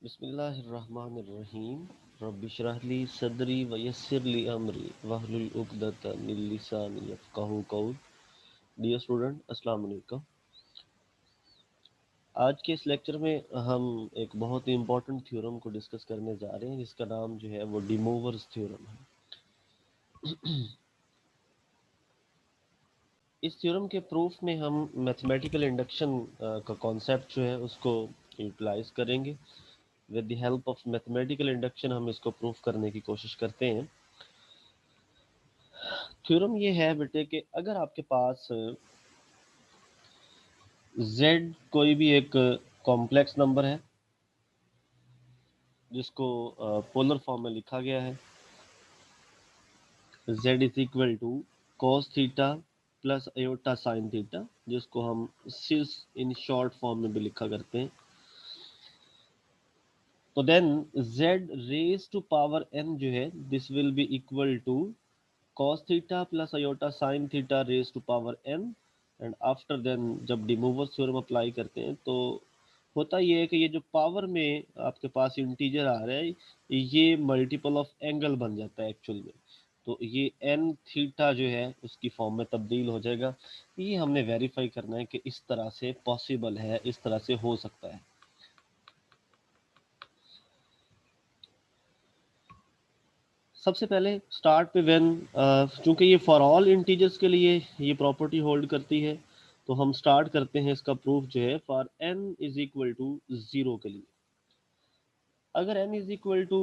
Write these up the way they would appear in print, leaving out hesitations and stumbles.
बिस्मिल्लाहिर्रहमानिर्रहीम रब्बिशरह ली सदरी वयस्सिर ली अमरी वहलुल उक़दतम मिन लिसानी यफ़क़हू क़ौली। डियर स्टूडेंट, अस्सलाम वालेकुम। आज के इस लेक्चर में हम एक बहुत ही इम्पोर्टेंट थ्योरम को डिस्कस करने जा रहे हैं, जिसका नाम जो है वो डी मूवर्स थ्योरम है। इस थ्योरम के प्रूफ में हम मैथमेटिकल इंडक्शन का कॉन्सेप्ट जो है उसको यूटिलाइज करेंगे। With the help of mathematical induction हम इसको प्रूफ करने की कोशिश करते हैं। थ्योरम ये है बेटे कि अगर आपके पास z कोई भी एक कॉम्प्लेक्स नंबर है जिसको पोलर फॉर्म में लिखा गया है, z is equal to cos theta plus iota sine theta, जिसको हम सिस इन शॉर्ट फॉर्म में भी लिखा करते हैं। तो then z raise to power n जो है this will be equal to cos theta plus iota sine theta raise to power n। And after then जब डी मूवर्स थ्योरम अप्लाई करते हैं तो होता ये है कि ये जो पावर में आपके पास इंटीजर आ रहा है ये मल्टीपल ऑफ एंगल बन जाता है एक्चुअल में। तो ये n थीटा जो है उसकी फॉर्म में तब्दील हो जाएगा। ये हमने वेरीफाई करना है कि इस तरह से पॉसिबल है, इस तरह से हो सकता है। सबसे पहले स्टार्ट पे व्हेन, चूंकि ये फॉर ऑल इंटीजर्स के लिए ये प्रॉपर्टी होल्ड करती है, तो हम स्टार्ट करते हैं इसका प्रूफ जो है for n is equal to 0 के लिए। अगर n इज इक्वल टू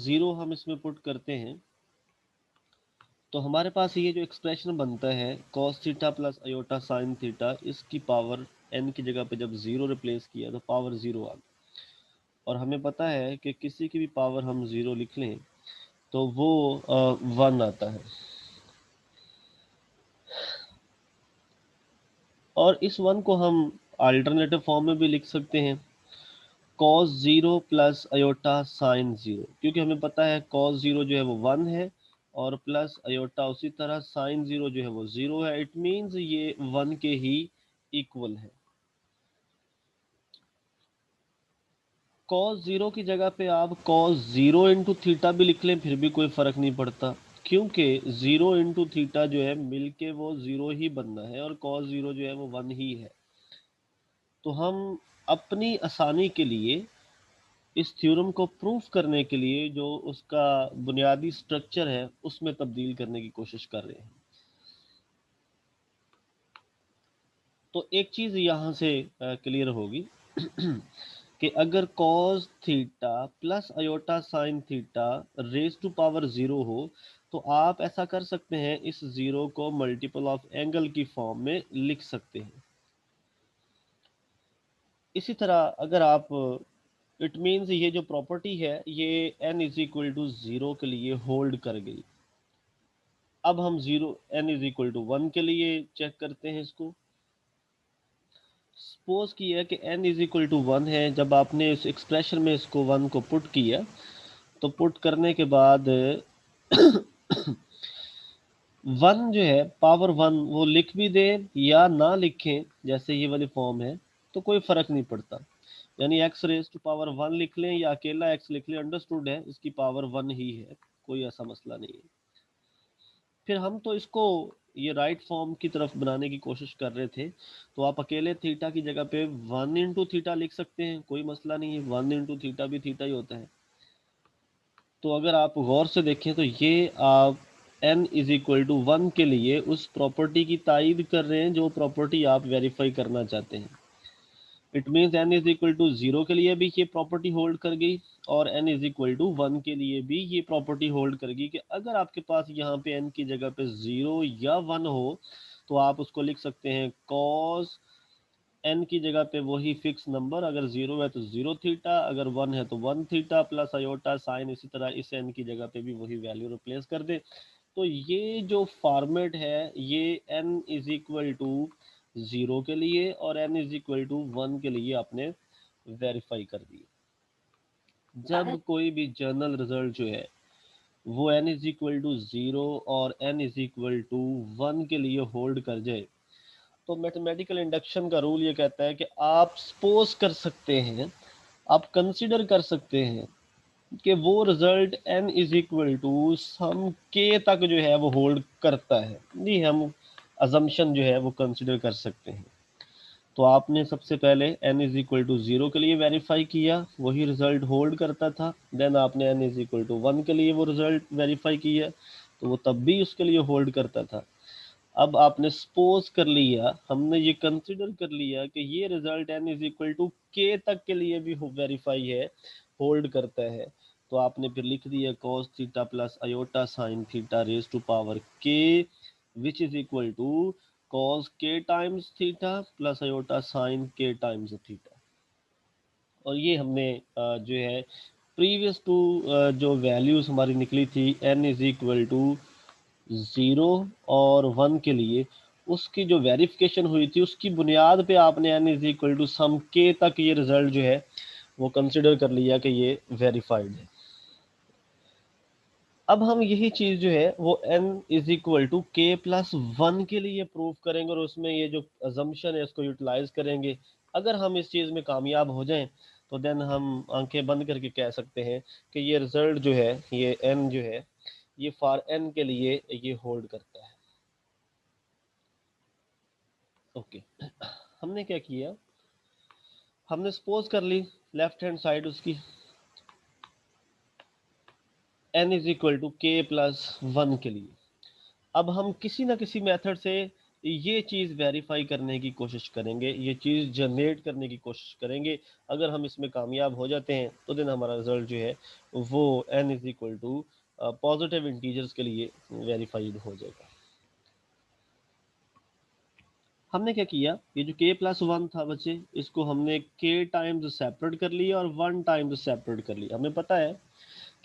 0 हम इसमें पुट करते हैं तो हमारे पास ये जो एक्सप्रेशन बनता है cos theta plus iota sine theta, इसकी पावर n की जगह पे जब 0 रिप्लेस किया तो पावर 0 आ गई। और हमें पता है कि किसी की भी पावर हम 0 लिख लें तो वो 1 आता है। और इस वन को हम अल्टरनेटिव फॉर्म में भी लिख सकते हैं cos 0 प्लस अयोटा साइन 0, क्योंकि हमें पता है cos 0 जो है वो 1 है और प्लस अयोटा उसी तरह साइन 0 जो है वो 0 है। इट मींस ये 1 के ही इक्वल है। cos 0 की जगह पे आप cos 0 इंटू थीटा भी लिख लें फिर भी कोई फर्क नहीं पड़ता, क्योंकि 0 इंटू थीटा जो है मिलके वो 0 ही बनना है और cos 0 जो है वो 1 ही है। तो हम अपनी आसानी के लिए इस थ्योरम को प्रूफ करने के लिए जो उसका बुनियादी स्ट्रक्चर है उसमें तब्दील करने की कोशिश कर रहे हैं। तो एक चीज यहाँ से क्लियर होगी कि अगर cos theta plus iota sine theta raise to power 0 हो तो आप ऐसा कर सकते हैं, इस 0 को मल्टीपल ऑफ एंगल की फॉर्म में लिख सकते हैं। इसी तरह अगर आप, इट मीन्स ये जो प्रॉपर्टी है ये n इज इक्वल टू 0 के लिए होल्ड कर गई। अब हम 0 n इज इक्वल टू 1 के लिए चेक करते हैं इसको। सपोज किया कि n इज इक्वल टू 1 है, जब आपने इस एक्सप्रेशन में इसको 1 को पुट किया तो पुट करने के बाद 1 जो है पावर 1 वो लिख भी दे या ना लिखें, जैसे ये वाली फॉर्म है तो कोई फर्क नहीं पड़ता। यानी x रेज टू पावर 1 लिख लें या अकेला x लिख लें, अंडरस्टूड है, इसकी पावर 1 ही है, कोई ऐसा मसला नहीं है। फिर हम तो इसको ये राइट फॉर्म की तरफ बनाने की कोशिश कर रहे थे, तो आप अकेले थीटा की जगह पे 1 इंटू थीटा लिख सकते हैं, कोई मसला नहीं है। 1 इंटू थीटा भी थीटा ही होता है। तो अगर आप गौर से देखें तो ये आप n इज इक्वल टू 1 के लिए उस प्रॉपर्टी की तायीद कर रहे हैं जो प्रॉपर्टी आप वेरीफाई करना चाहते हैं। It means n is equal to 0 के लिए भी ये प्रॉपर्टी होल्ड कर गई और n इज इक्वल टू 1 के लिए भी ये प्रॉपर्टी होल्ड कर गई कि अगर आपके पास यहाँ पे n की जगह पे 0 या 1 हो तो आप उसको लिख सकते हैं cos n की जगह पे वही फिक्स नंबर, अगर 0 है तो 0 थीटा, अगर 1 है तो 1 थीटा प्लस अयोटा साइन, इसी तरह इस n की जगह पे भी वही वैल्यू रिप्लेस कर दे। तो ये जो फॉर्मेट है ये n इज इक्वल टू 0 के लिए और n इज इक्वल टू 1 के लिए आपने वेरीफाई कर दिया। जब कोई भी जर्नल रिजल्ट जो है वो n इज इक्वल टू 0 और n इज इक्वल टू 1 के लिए होल्ड कर जाए तो मैथमेटिकल इंडक्शन का रूल ये कहता है कि आप सपोज कर सकते हैं आप कंसिडर कर सकते हैं कि वो result n is equal to some k तक जो है वो होल्ड करता है। जी, हम अजम्पशन जो है वो कंसिडर कर सकते हैं। तो आपने सबसे पहले n इज इक्वल टू 0 के लिए वेरीफाई किया, वही रिजल्ट होल्ड करता था। देन आपने n इज इक्वल टू 1 के लिए वो रिजल्ट वेरीफाई किया, तो वो तब भी उसके लिए होल्ड करता था। अब आपने सपोज कर लिया, हमने ये कंसिडर कर लिया कि ये result n is equal to k तक के लिए भी वेरीफाई है, होल्ड करता है। तो आपने फिर लिख दिया cos theta plus iota sine theta raise to power k which is equal to cos k times theta plus iota sine k times theta. और ये हमने जो है प्रीवियस टू जो वैल्यूज हमारी निकली थी n इज इक्वल टू 0 और 1 के लिए, उसकी जो वेरिफिकेशन हुई थी उसकी बुनियाद पे आपने n is equal to some k तक ये रिजल्ट जो है वो कंसिडर कर लिया कि ये वेरीफाइड है। अब हम यही चीज जो है वो n is equal to k plus 1 के लिए प्रूव करेंगे और उसमें ये जो अजम्पशन है इसको यूटिलाइज करेंगे। अगर हम इस चीज में कामयाब हो जाएं तो देन हम आंखें बंद करके कह सकते हैं कि ये रिजल्ट जो है, ये n जो है, ये फॉर n के लिए ये होल्ड करता है। ओके, हमने क्या किया, हमने सपोज कर ली लेफ्ट हैंड साइड उसकी n is equal to k plus 1 के लिए। अब हम किसी ना किसी मेथड से ये चीज़ वेरीफाई करने की कोशिश करेंगे, ये चीज़ जनरेट करने की कोशिश करेंगे। अगर हम इसमें कामयाब हो जाते हैं तो देन हमारा रिजल्ट जो है वो n is equal to positive integers के लिए वेरीफाइड हो जाएगा। हमने क्या किया, ये जो k प्लस 1 था बच्चे, इसको हमने k टाइम्स सेपरेट कर लिया और 1 टाइम्स सेपरेट कर लिया। हमें पता है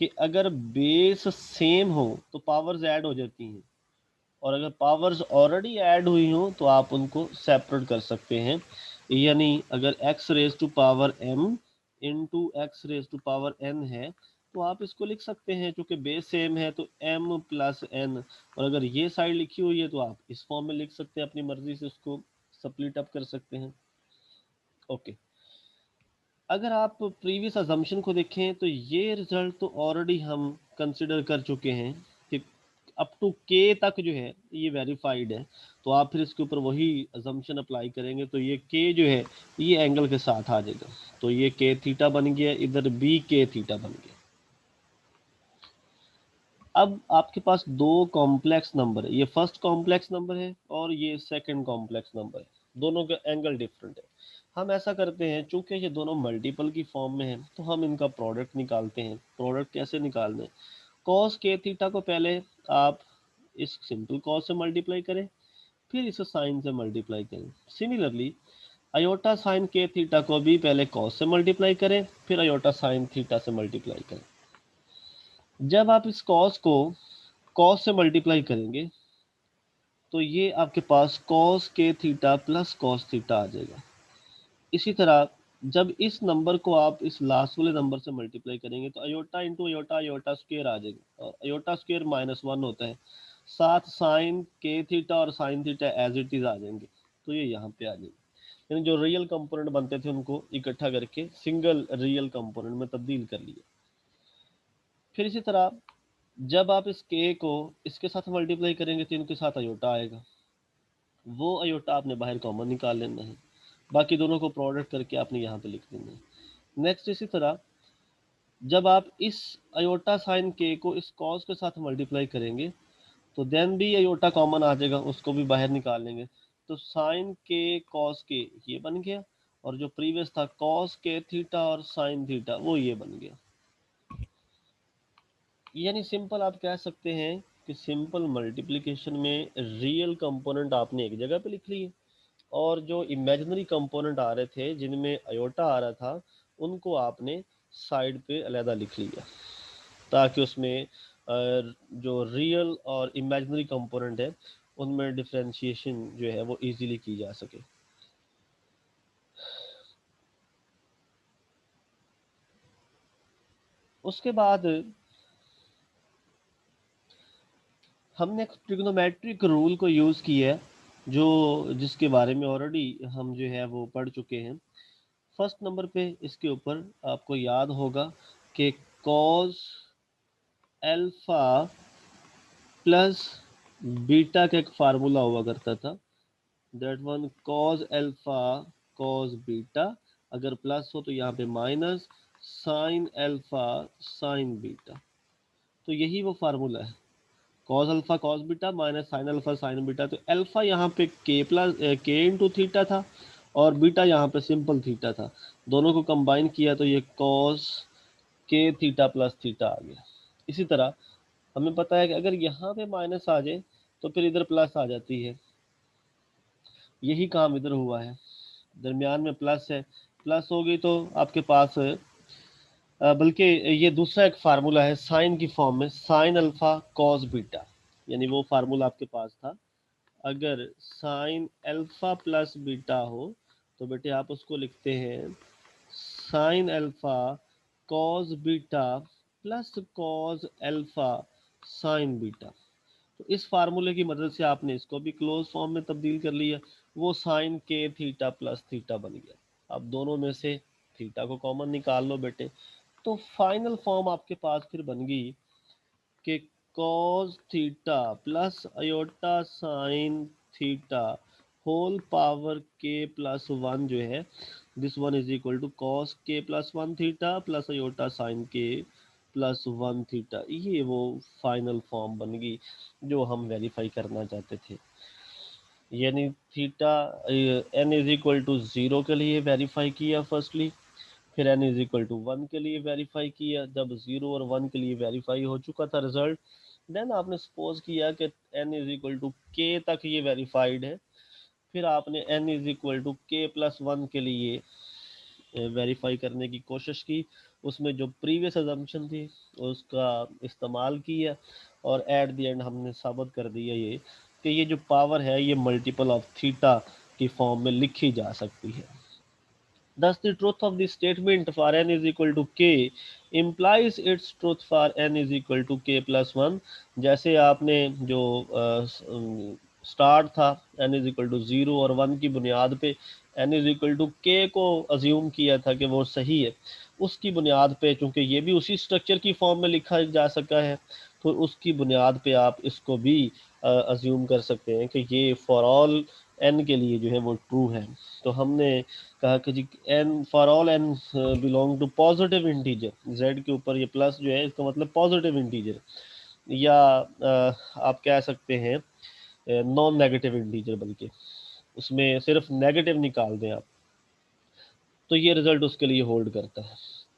कि अगर बेस सेम हो तो पावर्स ऐड हो जाती हैं, और अगर पावर्स ऑलरेडी ऐड हुई हो तो आप उनको सेपरेट कर सकते हैं। यानी अगर x raise to power m into x raise to power n है तो आप इसको लिख सकते हैं, क्योंकि बेस सेम है तो m प्लस n। और अगर ये साइड लिखी हुई है तो आप इस फॉर्म में लिख सकते हैं, अपनी मर्जी से उसको स्प्लिट अप कर सकते हैं। ओके, अगर आप प्रीवियस अजम्पशन को देखें तो ये रिजल्ट तो ऑलरेडी हम कंसिडर कर चुके हैं कि अप टू के तक जो है ये वेरीफाइड है। तो आप फिर इसके ऊपर वही अजम्पशन अप्लाई करेंगे तो ये के जो है ये एंगल के साथ आ जाएगा। तो ये के थीटा बन गया, इधर बी के थीटा बन गया। अब आपके पास दो कॉम्प्लेक्स नंबर है, ये फर्स्ट कॉम्प्लेक्स नंबर है और ये सेकंड कॉम्प्लेक्स नंबर है, दोनों का एंगल डिफरेंट है। हम ऐसा करते हैं, चूंकि ये दोनों मल्टीपल की फॉर्म में है तो हम इनका प्रोडक्ट निकालते हैं। प्रोडक्ट कैसे निकालना है, कॉस के थीटा को पहले आप इस सिंपल कॉस से मल्टीप्लाई करें, फिर इसे साइन से मल्टीप्लाई करें। सिमिलरली अयोटा साइन के थीटा को भी पहले कॉस से मल्टीप्लाई करें, फिर अयोटा साइन थीटा से मल्टीप्लाई करें। जब आप इस कॉस को कॉस से मल्टीप्लाई करेंगे तो ये आपके पास कॉस के थीटा प्लस कॉस थीटा आ जाएगा। इसी तरह जब इस नंबर को आप इस लास्ट वाले नंबर से मल्टीप्लाई करेंगे तो iota into iota iota square आ जाएगा, और अयोटा स्क्वायर -1 होता है। साथ साइन के थीटा और sine theta as it is आ जाएंगे, तो ये यहाँ पे आ जाएंगे। यानी जो रियल कंपोनेंट बनते थे उनको इकट्ठा करके सिंगल रियल कंपोनेंट में तब्दील कर लिया। फिर इसी तरह जब आप इस के को इसके साथ मल्टीप्लाई करेंगे तो इनके साथ अयोटा आएगा, वो अयोटा आपने बाहर कॉमन निकाल लेना है, बाकी दोनों को प्रोडक्ट करके आपने यहाँ पे लिख देना है। नेक्स्ट इसी तरह जब आप इस अयोटा साइन के को इस कॉस के साथ मल्टीप्लाई करेंगे तो देन भी अयोटा कॉमन आ जाएगा, उसको भी बाहर निकाल लेंगे। तो साइन के कॉस के ये बन गया, और जो प्रीवियस था कॉस के थीटा और साइन थीटा वो ये बन गया। यानी सिंपल आप कह सकते हैं कि सिंपल मल्टीप्लिकेशन में रियल कंपोनेंट आपने एक जगह पे लिख लिए, और जो इमेजिनरी कंपोनेंट आ रहे थे जिनमें अयोटा आ रहा था उनको आपने साइड पे अलहदा लिख लिया, ताकि उसमें जो रियल और इमेजिनरी कंपोनेंट है उनमें डिफ्रेंशिएशन जो है वो इजीली की जा सके। उसके बाद हमने एक ट्रिग्नोमेट्रिक रूल को यूज़ किया है, जो जिसके बारे में ऑलरेडी हम जो है वो पढ़ चुके हैं। फर्स्ट नंबर पे इसके ऊपर आपको याद होगा कि कॉस अल्फा प्लस बीटा का एक फार्मूला हुआ करता था, that one cos alpha cos beta, अगर प्लस हो तो यहाँ पे minus, sine alpha sign beta. तो यही वो फार्मूला है, cos alpha cos beta minus sine alpha sign beta. तो अल्फा यहाँ पे के इंटू थीटा था और बीटा यहाँ पे सिंपल थीटा था, दोनों को कंबाइन किया तो ये कॉस के थीटा प्लस थीटा आ गया। इसी तरह हमें पता है कि अगर यहाँ पे माइनस आ जाए तो फिर इधर प्लस आ जाती है, यही काम इधर हुआ है, दरमियान में प्लस है, प्लस हो गई तो आपके पास बल्कि ये दूसरा एक फार्मूला है साइन की फॉर्म में, साइन अल्फा कॉस बीटा, यानी वो फार्मूला आपके पास था, अगर साइन अल्फा प्लस बीटा हो तो बेटे आप उसको लिखते हैं sine alpha cos beta plus cos alpha sign beta. तो इस फार्मूले की मदद से आपने इसको भी क्लोज फॉर्म में तब्दील कर लिया, वो साइन के थीटा प्लस थीटा बन गया। अब दोनों में से थीटा को कॉमन निकाल लो बेटे, तो फाइनल फॉर्म आपके पास फिर बन गई कि cos theta plus iota sine theta whole power के प्लस वन जो है, this one is equal to cos के plus one theta plus iota sine के प्लस वन थीटा। ये वो फाइनल फॉर्म बन गई जो हम वेरीफाई करना चाहते थे, यानी theta n is equal to zero के लिए वेरीफाई किया फर्स्टली, फिर n is equal to one के लिए वेरीफाई किया, जब 0 और 1 के लिए वेरीफाई हो चुका था रिजल्ट, देन आपने सपोज किया कि n इज इक्वल टू के तक ये वेरीफाइड है, फिर आपने n इज इक्वल टू के प्लस वन के लिए वेरीफाई करने की कोशिश की, उसमें जो प्रीवियस अजम्पशन थी उसका इस्तेमाल किया और एट द एंड हमने साबित कर दिया ये कि ये जो पावर है ये मल्टीपल ऑफ थीटा की फॉर्म में लिखी जा सकती है। Thus, the truth of the statement for n is equal to k implies its truth for n is equal to k plus 1। जैसे आपने जो स्टार्ट था n is equal to 0 और 1 की बुनियाद पे n is equal to k को assume किया था कि वो सही है, उसकी बुनियाद पे चूंकि ये भी उसी स्ट्रक्चर की फॉर्म में लिखा जा सका है तो उसकी बुनियाद पे आप इसको भी अज्यूम कर सकते हैं कि ये फॉर ऑल n के लिए जो है वो ट्रू है। तो हमने कहा कि G N for all N belong to positive integer, Z के ऊपर ये प्लस जो है इसका मतलब पॉजिटिव इंटीजर, या आप कह सकते हैं नॉन नेगेटिव इंटीजर, बल्कि उसमें सिर्फ नेगेटिव निकाल दें आप तो ये रिजल्ट उसके लिए होल्ड करता है।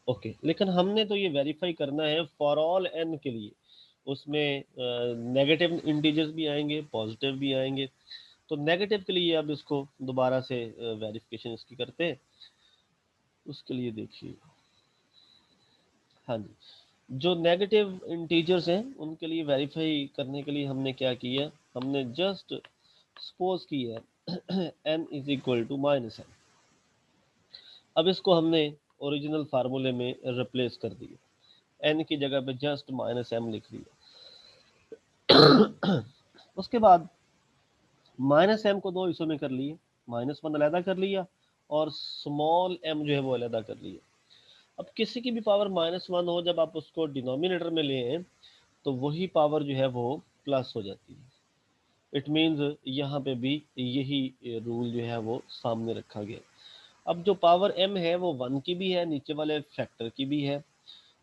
ओके, लेकिन हमने तो ये वेरीफाई करना है फॉर ऑल एन के लिए, उसमें नेगेटिव इंटीजर्स भी आएंगे पॉजिटिव भी आएंगे। तो नेगेटिव के लिए अब इसको दोबारा से वेरिफिकेशन इसकी करते हैं, उसके लिए देखिए, हाँ जी, जो नेगेटिव इंटीजर्स हैं उनके लिए वेरीफाई करने के लिए हमने क्या किया, हमने जस्ट सपोज किया n is equal to minus n. अब इसको हमने ओरिजिनल फार्मूले में रिप्लेस कर दिया, n की जगह पे जस्ट माइनस एम लिख दिया। उसके बाद माइनस एम को दो हिस्सों में कर लिए, माइनस वन अलहदा कर लिया और स्मॉल m जो है वो अलहदा कर लिया। अब किसी की भी पावर माइनस वन हो, जब आप उसको डिनोमिनेटर में ले आए तो वही पावर जो है वो प्लस हो जाती है। इट मीन्स यहाँ पे भी यही रूल जो है वो सामने रखा गया। अब जो पावर m है वो वन की भी है, नीचे वाले फैक्टर की भी है,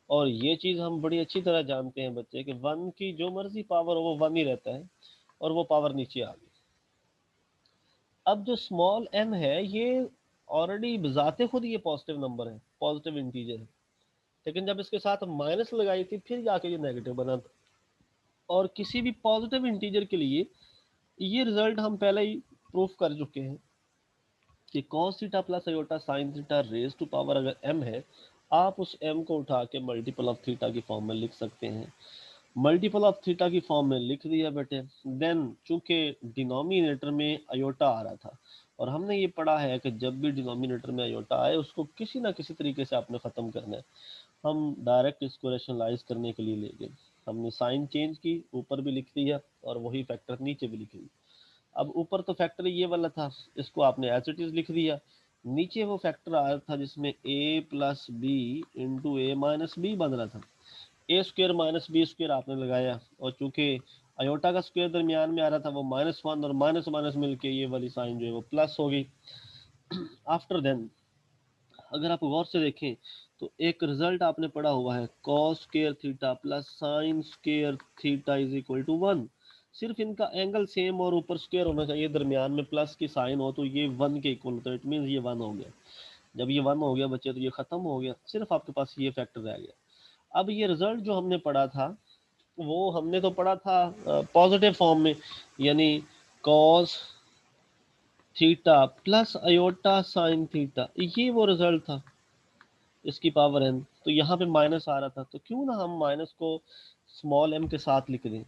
और ये चीज़ हम बड़ी अच्छी तरह जानते हैं बच्चे कि वन की जो मर्जी पावर हो वो वन ही रहता है और वो पावर नीचे आ गई। अब जो स्मॉल m है ये ऑलरेडी बजाते खुद ये पॉजिटिव नंबर है, पॉजिटिव इंटीजर है, लेकिन जब इसके साथ माइनस लगाई थी फिर जाके ये नेगेटिव बना था। और किसी भी पॉजिटिव इंटीजर के लिए ये रिजल्ट हम पहले ही प्रूफ कर चुके हैं कि cos theta plus iota sine theta raise to power अगर m है, आप उस m को उठा के मल्टीपल ऑफ थीटा की फॉर्म में लिख सकते हैं। मल्टीपल ऑफ थीटा की फॉर्म में लिख दिया बेटे, देन चूंकि डिनोमिनेटर में अयोटा आ रहा था और हमने ये पढ़ा है कि जब भी डिनोमिनेटर में अयोटा आए उसको किसी ना किसी तरीके से आपने ख़त्म करना है। हम डायरेक्ट इसको रैशनलाइज करने के लिए ले गए, हमने साइन चेंज की, ऊपर भी लिख दिया और वही फैक्टर नीचे भी लिख दिया। अब ऊपर तो फैक्टर ये वाला था, इसको आपने एज इट इज लिख दिया, नीचे वो फैक्टर आ रहा था जिसमें a plus b into a minus b बन रहा था। A square minus b square आपने लगाया, और चूंकि अयोटा का स्क्वायर दरमियान में आ रहा था वो -1 और माइनस माइनस मिलके ये वाली साइन जो है वो प्लस हो गई। आफ्टर देन अगर आप गौर से देखें तो एक रिजल्ट आपने पढ़ा हुआ है cos square theta plus sine square theta is equal to 1। सिर्फ इनका एंगल सेम और ऊपर स्क्वायर होना चाहिए, दरमियान में प्लस की साइन हो तो ये 1 के इक्वल होता है। इट मीन ये 1 हो गया। जब ये 1 हो गया बच्चे तो ये खत्म हो गया, सिर्फ आपके पास ये फैक्टर रह गया। अब ये रिजल्ट जो हमने पढ़ा था वो हमने तो पढ़ा था पॉजिटिव फॉर्म में, यानी cos theta plus iota sine theta, ये वो रिजल्ट था इसकी पावर n। तो यहाँ पे माइनस आ रहा था तो क्यों ना हम माइनस को स्मॉल m के साथ लिख दें।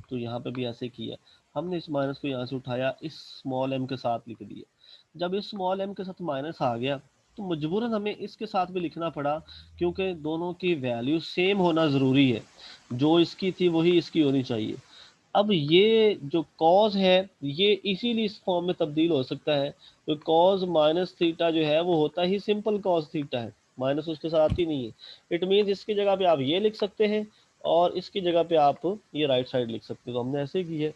तो यहाँ पे भी ऐसे किया, हमने इस माइनस को यहाँ से उठाया, इस स्मॉल m के साथ लिख दिया। जब इस स्मॉल m के साथ माइनस आ गया तो मजबूरन हमें इसके साथ भी लिखना पड़ा, क्योंकि दोनों की वैल्यू सेम होना ज़रूरी है। जो इसकी थी वही इसकी होनी चाहिए। अब ये जो कॉज है ये इसीलिए इस फॉर्म में तब्दील हो सकता है, तो कॉज माइनस थीटा जो है वो होता ही सिंपल कॉज थीटा है, माइनस उसके साथ ही नहीं है। इट मीन्स इसकी जगह पे आप ये लिख सकते हैं और इसकी जगह पे आप ये राइट साइड लिख सकते हैं। तो हमने ऐसे की है,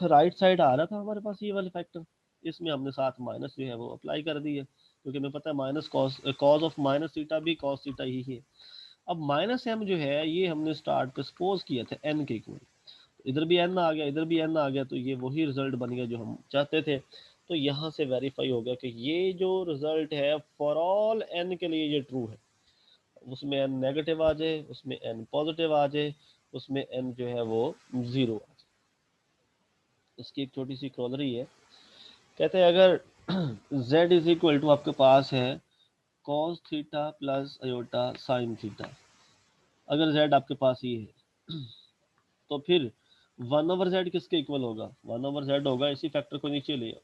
राइट साइड आ रहा था हमारे पास ये वाले फैक्टर, इसमें हमने साथ माइनस जो है वो अप्लाई कर दी है, क्योंकि हमें पता है minus cos cause of minus theta भी कॉस थीटा ही है। अब माइनस एम जो है ये हमने स्टार्ट पे सपोज किया था एन के इक्वल, इधर भी एन आ गया इधर भी एन आ गया, तो ये वही रिजल्ट बन गया जो हम चाहते थे। तो यहाँ से वेरीफाई हो गया कि ये जो रिजल्ट है फॉर ऑल एन के लिए ये ट्रू है। उसमें एन नेगेटिव आ जाए, उसमें एन पॉजिटिव आ जाए, उसमें एन जो है वो जीरो आ जाए। इसकी एक छोटी सी क्रोलरी है, कहते हैं अगर z इज इक्वल टू आपके पास है cos theta plus iota sine theta, अगर z आपके पास ये है तो फिर 1/z किसके इक्वल होगा, 1/z होगा, इसी फैक्टर को नीचे लिया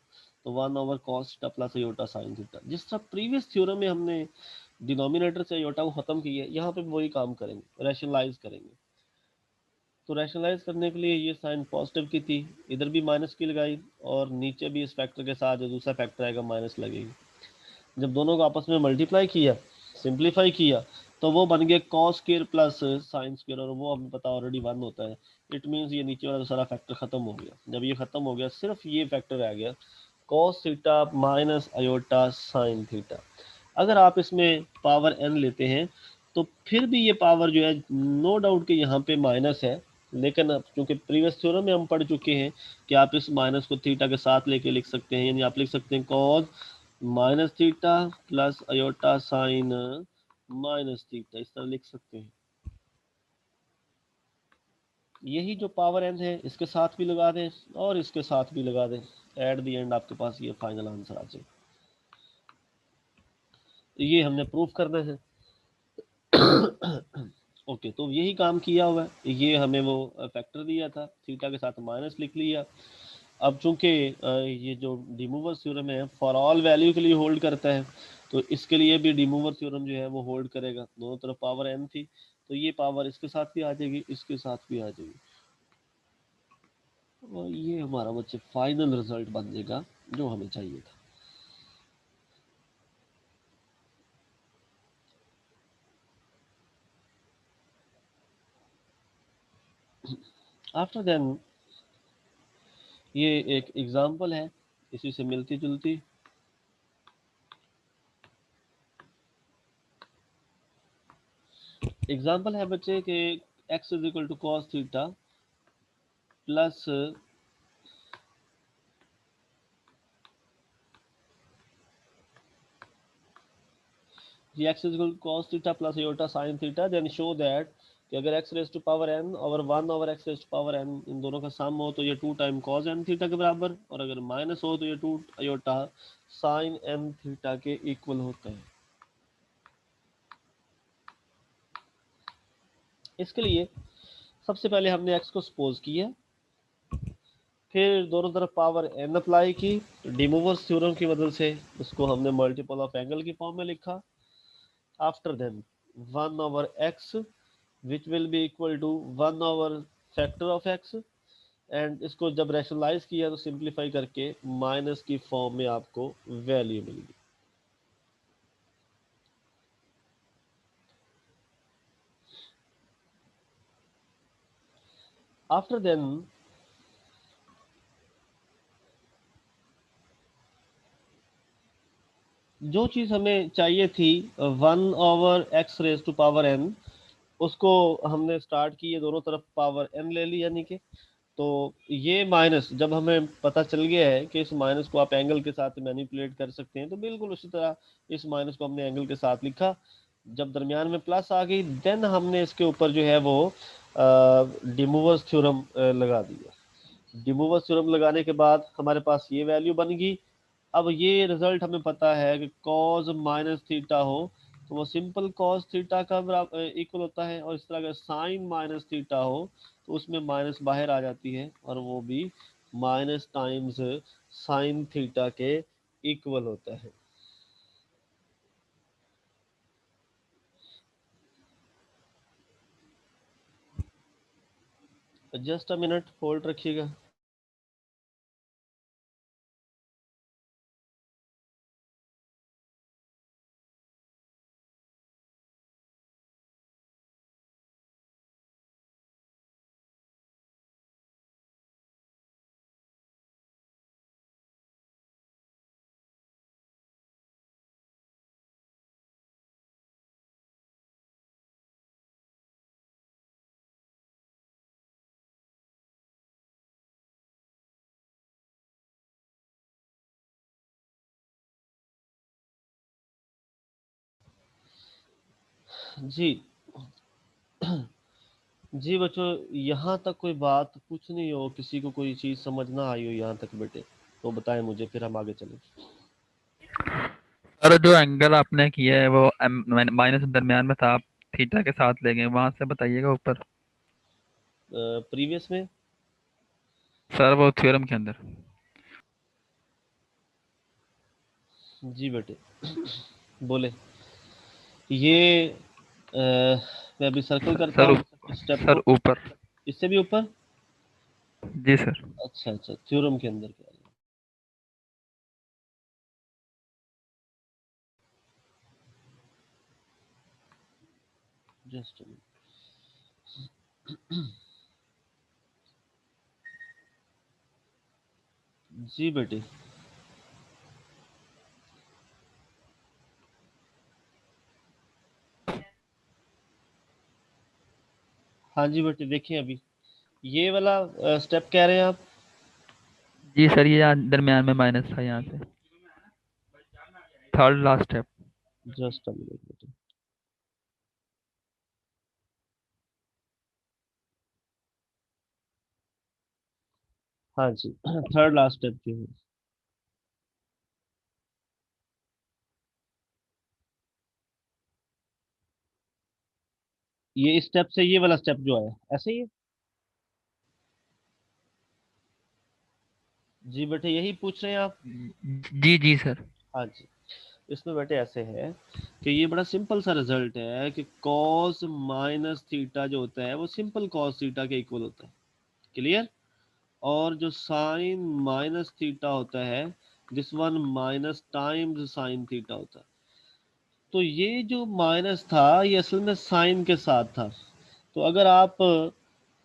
तो 1/cos theta plus iota sine theta. जिस तरह प्रीवियस थ्योरम में हमने डिनोमिनेटर से अयोटा को खत्म किया है, यहाँ पे वही काम करेंगे, रैशनलाइज करेंगे। तो रैशनलाइज करने के लिए ये साइन पॉजिटिव की थी, इधर भी माइनस की लगाई, और नीचे भी इस फैक्टर के साथ जो दूसरा फैक्टर आएगा माइनस लगेगी। जब दोनों को आपस में मल्टीप्लाई किया, सिंप्लीफाई किया, तो वो बन गया cos square plus sine square, और वो हमें पता ऑलरेडी 1 होता है। इट मीन्स ये नीचे वाला सारा फैक्टर खत्म हो गया। जब ये खत्म हो गया सिर्फ ये फैक्टर रह गया cos theta minus iota sine theta. अगर आप इसमें पावर n लेते हैं तो फिर भी ये पावर जो है नो डाउट कि यहाँ पे माइनस है, लेकिन अब चूंकि प्रीवियस थ्योरम में हम पढ़ चुके हैं कि आप इस माइनस को थीटा के साथ लेके लिख सकते हैं, यानी आप लिख सकते हैं cos minus theta plus iota sine minus theta, इस तरह लिख सकते हैं। यही जो पावर n है इसके साथ भी लगा दें और इसके साथ भी लगा दें, एट द एंड आपके पास ये फाइनल आंसर आ जाए। ये हमने प्रूफ करना है। ओके, तो यही काम किया हुआ है। ये हमें वो फैक्टर दिया था, थीटा के साथ माइनस लिख लिया। अब चूंकि ये जो डिमूवर थ्योरम है फॉर ऑल वैल्यू के लिए होल्ड करता है, तो इसके लिए भी डिमूवर थ्योरम जो है वो होल्ड करेगा। दोनों तरफ पावर n थी तो ये पावर इसके साथ भी आ जाएगी, इसके साथ भी आ जाएगी, और ये हमारा बच्चे फाइनल रिजल्ट बन जाएगा जो हमें चाहिए था। आफ्टर देन ये एक एग्जांपल है इसी से मिलती जुलती। एग्जांपल है बच्चे के x is equal to cos theta plus x is equal to cos theta plus iota sine theta, then show that कि अगर x raise to power n और 1 over x raise to power n इन दोनों का सम हो तो ये 2 time cos n theta के बराबर, और अगर माइनस हो तो ये 2 अयोटा साइन n थीटा के इक्वल होता है। इसके लिए सबसे पहले हमने x को सपोज किया, फिर दोनों तरफ पावर n अप्लाई की, डिमूवर्स थ्योरम की मदद से उसको हमने मल्टीपल ऑफ एंगल की फॉर्म में लिखा। After then 1 over x which will be equal to 1 over factor of x, and इसको जब रैशनलाइज किया तो सिंप्लीफाई करके माइनस की फॉर्म में आपको वैल्यू मिल गई। आफ्टर देन जो चीज हमें चाहिए थी 1/x⁻n, उसको हमने स्टार्ट की, ये दोनों तरफ पावर n ले ली यानी कि। तो ये माइनस जब हमें पता चल गया है कि इस माइनस को आप एंगल के साथ मैनिपुलेट कर सकते हैं, तो बिल्कुल उसी तरह इस माइनस को हमने एंगल के साथ लिखा। जब दरमियान में प्लस आ गई, देन हमने इसके ऊपर जो है वो डिमूवर्स थ्योरम लगा दिया। डिमूवर्स थ्योरम लगाने के बाद हमारे पास ये वैल्यू बन गई। अब ये रिजल्ट हमें पता है कि कॉज माइनस थीटा हो तो वो सिंपल कॉस थीटा का बराबर इक्वल होता है, और इस तरह का साइन माइनस थीटा हो तो उसमें माइनस बाहर आ जाती है और वो भी माइनस टाइम्स साइन थीटा के इक्वल होता है। जस्ट अ मिनट होल्ड रखिएगा। जी जी बच्चों, यहाँ तक कोई बात कुछ नहीं हो, किसी को कोई चीज समझ ना आई हो यहाँ तक बेटे, तो बताएं मुझे, फिर हम आगे चलें। सर जो एंगल आपने किया है वो माइनस दरमियान में था, आप थीटा के साथ ले गए, वहां से बताइएगा ऊपर। प्रीवियस में। सर वो थ्योरम के अंदर। जी बेटे बोले। ये मैं अभी सर्कल करता सर हूँ इस स्टेप सर को। ऊपर। इससे भी ऊपर। जी सर। अच्छा अच्छा, थ्योरम के अंदर क्या है? जस्ट। जी बेटे। हाँ जी बेटे, देखिए अभी ये वाला स्टेप कह रहे हैं आप। जी सर, ये यहाँ दरमियान में माइनस था, यहाँ से third last step. Just a minute बेटे। हाँ जी थर्ड लास्ट स्टेप जो है, ये स्टेप से ये वाला स्टेप जो है ऐसे ही है। जी बेटे, यही पूछ रहे हैं आप। जी जी सर। हाँ जी। इसमें बेटे ऐसे है कि ये बड़ा सिंपल सा रिजल्ट है कि cos माइनस थीटा जो होता है वो सिंपल cos थीटा के इक्वल होता है। क्लियर। और जो साइन माइनस थीटा होता है, this one minus times sine theta होता है। तो ये जो माइनस था ये असल में साइन के साथ था। तो अगर आप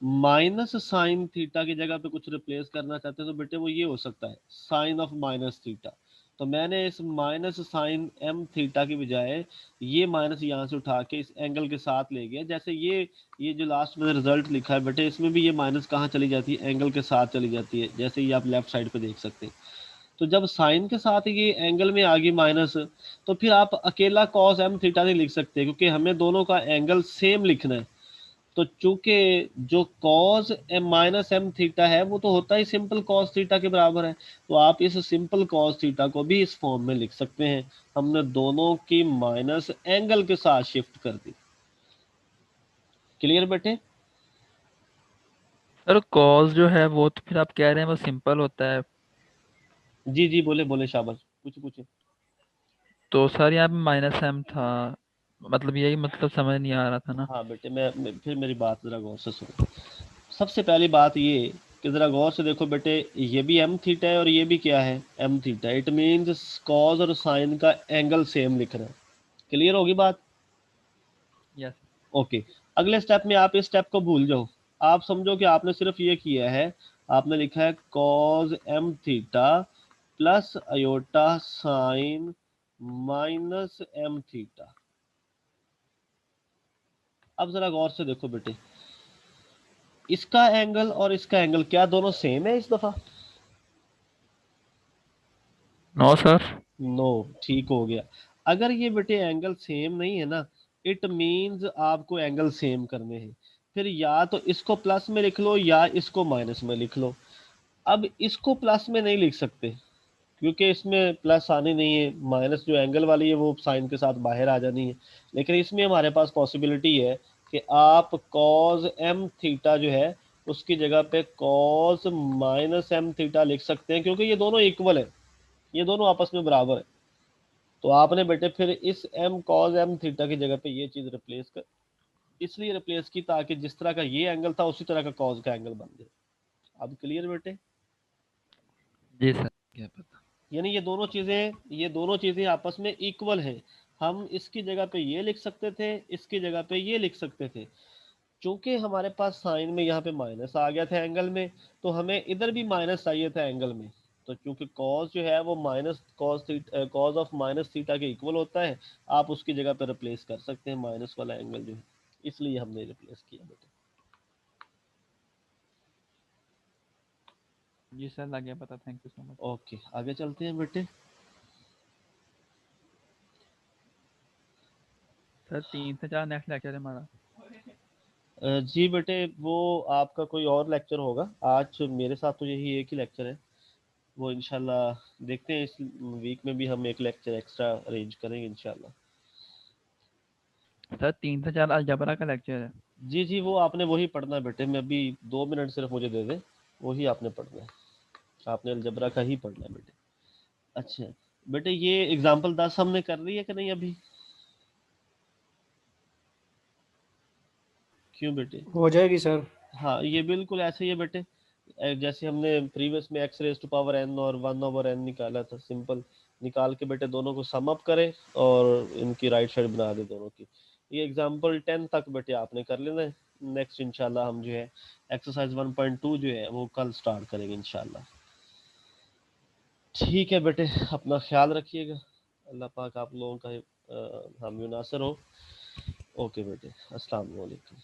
माइनस साइन थीटा की जगह पे कुछ रिप्लेस करना चाहते हैं तो बेटे वो ये हो सकता है साइन ऑफ माइनस थीटा। तो मैंने इस माइनस साइन एम थीटा की बजाय ये माइनस यहाँ से उठा के इस एंगल के साथ ले गया। जैसे ये जो लास्ट में रिजल्ट लिखा है बेटे, इसमें भी ये माइनस कहाँ चली जाती है, एंगल के साथ चली जाती है, जैसे ये आप लेफ्ट साइड पे देख सकते हैं। तो जब साइन के साथ ये एंगल में आ गई माइनस, तो फिर आप अकेला कॉस एम थीटा नहीं लिख सकते, क्योंकि हमें दोनों का एंगल सेम लिखना है। तो चूंकि जो cos m minus m theta है वो तो होता ही सिंपल कॉस थीटा के बराबर है, तो आप इस सिंपल कॉस थीटा को भी इस फॉर्म में लिख सकते हैं। हमने दोनों की माइनस एंगल के साथ शिफ्ट कर दी। क्लियर बेटे। सर कॉस जो है वो तो फिर आप कह रहे हैं वो सिंपल होता है, जी जी बोले बोले, शाबाश, पूछे पूछे। तो सर यहाँ पे माइनस एम था, मतलब यही मतलब समझ नहीं आ रहा था ना। हाँ बेटे, फिर मेरी बात जरा गौर से सुनो। सबसे पहली बात ये कि जरा गौर से देखो बेटे, ये भी एम थीटा है और ये भी क्या है, m theta. It means cos और साइन का एंगल सेम लिख रहा है। क्लियर होगी बात? यस। ओके। अगले स्टेप में आप इस स्टेप को भूल जाओ, आप समझो कि आपने सिर्फ ये किया है, आपने लिखा है cos m theta plus iota sine minus m theta. अब जरा गौर से देखो बेटे, इसका एंगल और इसका एंगल क्या दोनों सेम है इस दफा? No sir. नो, ठीक हो गया। अगर ये बेटे एंगल सेम नहीं है ना, इट मींस आपको एंगल सेम करने हैं। फिर या तो इसको प्लस में लिख लो या इसको माइनस में लिख लो। अब इसको प्लस में नहीं लिख सकते क्योंकि इसमें प्लस आनी नहीं है, माइनस जो एंगल वाली है वो साइन के साथ बाहर आ जानी है। लेकिन इसमें हमारे पास पॉसिबिलिटी है कि आप कॉज एम थीटा जो है उसकी जगह पे कॉज माइनस एम थीटा लिख सकते हैं, क्योंकि ये दोनों इक्वल है, ये दोनों आपस में बराबर है। तो आपने बेटे फिर इस एम कॉज एम थीटा की जगह पे ये चीज रिप्लेस कर, इसलिए रिप्लेस की ताकि जिस तरह का ये एंगल था उसी तरह का कॉज का एंगल बन जाए। अब क्लियर बेटे? जी सर, क्या पता। यानी ये दोनों चीजें आपस में इक्वल हैं। हम इसकी जगह पे ये लिख सकते थे, इसकी जगह पे ये लिख सकते थे। चूंकि हमारे पास साइन में यहाँ पे माइनस आ गया था एंगल में, तो हमें इधर भी माइनस चाहिए था एंगल में। तो चूंकि कॉस जो है वो minus cos of minus theta के इक्वल होता है, आप उसकी जगह पे रिप्लेस कर सकते हैं माइनस वाला एंगल जो है, इसलिए हमने रिप्लेस किया बेटा। जी सर, लग गया पता। Thank you so much. Okay, आगे चलते हैं बेटे। सर 3 से 4 नेक्स्ट लेक्चर है हमारा। जी बेटे, वो आपका कोई और लेक्चर होगा। आज मेरे साथ तो यही एक ही लेक्चर है, वो इंशाल्लाह देखते हैं इस वीक में भी हम एक लेक्चर एक्स्ट्रा अरेंज करेंगे इंशाल्लाह। सर 3 से 4 अलजबरा का लेक्चर है। जी जी, वो आपने वही पढ़ना है बेटे, मैं अभी 2 मिनट सिर्फ मुझे दे दे, वही आपने पढ़ना है। आपने अलजबरा का ही पढ़ना है बेटे। अच्छा बेटे, ये एग्जाम्पल 10 हमने कर ली है कि नहीं अभी? क्यों बेटे? हो जाएगी सर। हाँ, ये बिल्कुल ऐसे ही है बेटे, जैसे हमने प्रीवियस में x raise to power n और 1/n निकाला था, सिंपल निकाल के बेटे दोनों को सम अप करें और इनकी राइट साइड बना दे दोनों की। ये एग्जांपल 10 तक बेटे आपने कर लेना है। नेक्स्ट इंशाल्लाह हम जो है एक्सरसाइज 1.2 जो है वो कल स्टार्ट करेंगे इंशाल्लाह। ठीक है बेटे, अपना ख्याल रखिएगा, अल्लाह पाक आप लोगों का हामी नासर हो। ओके बेटे, अस्सलाम वालेकुम।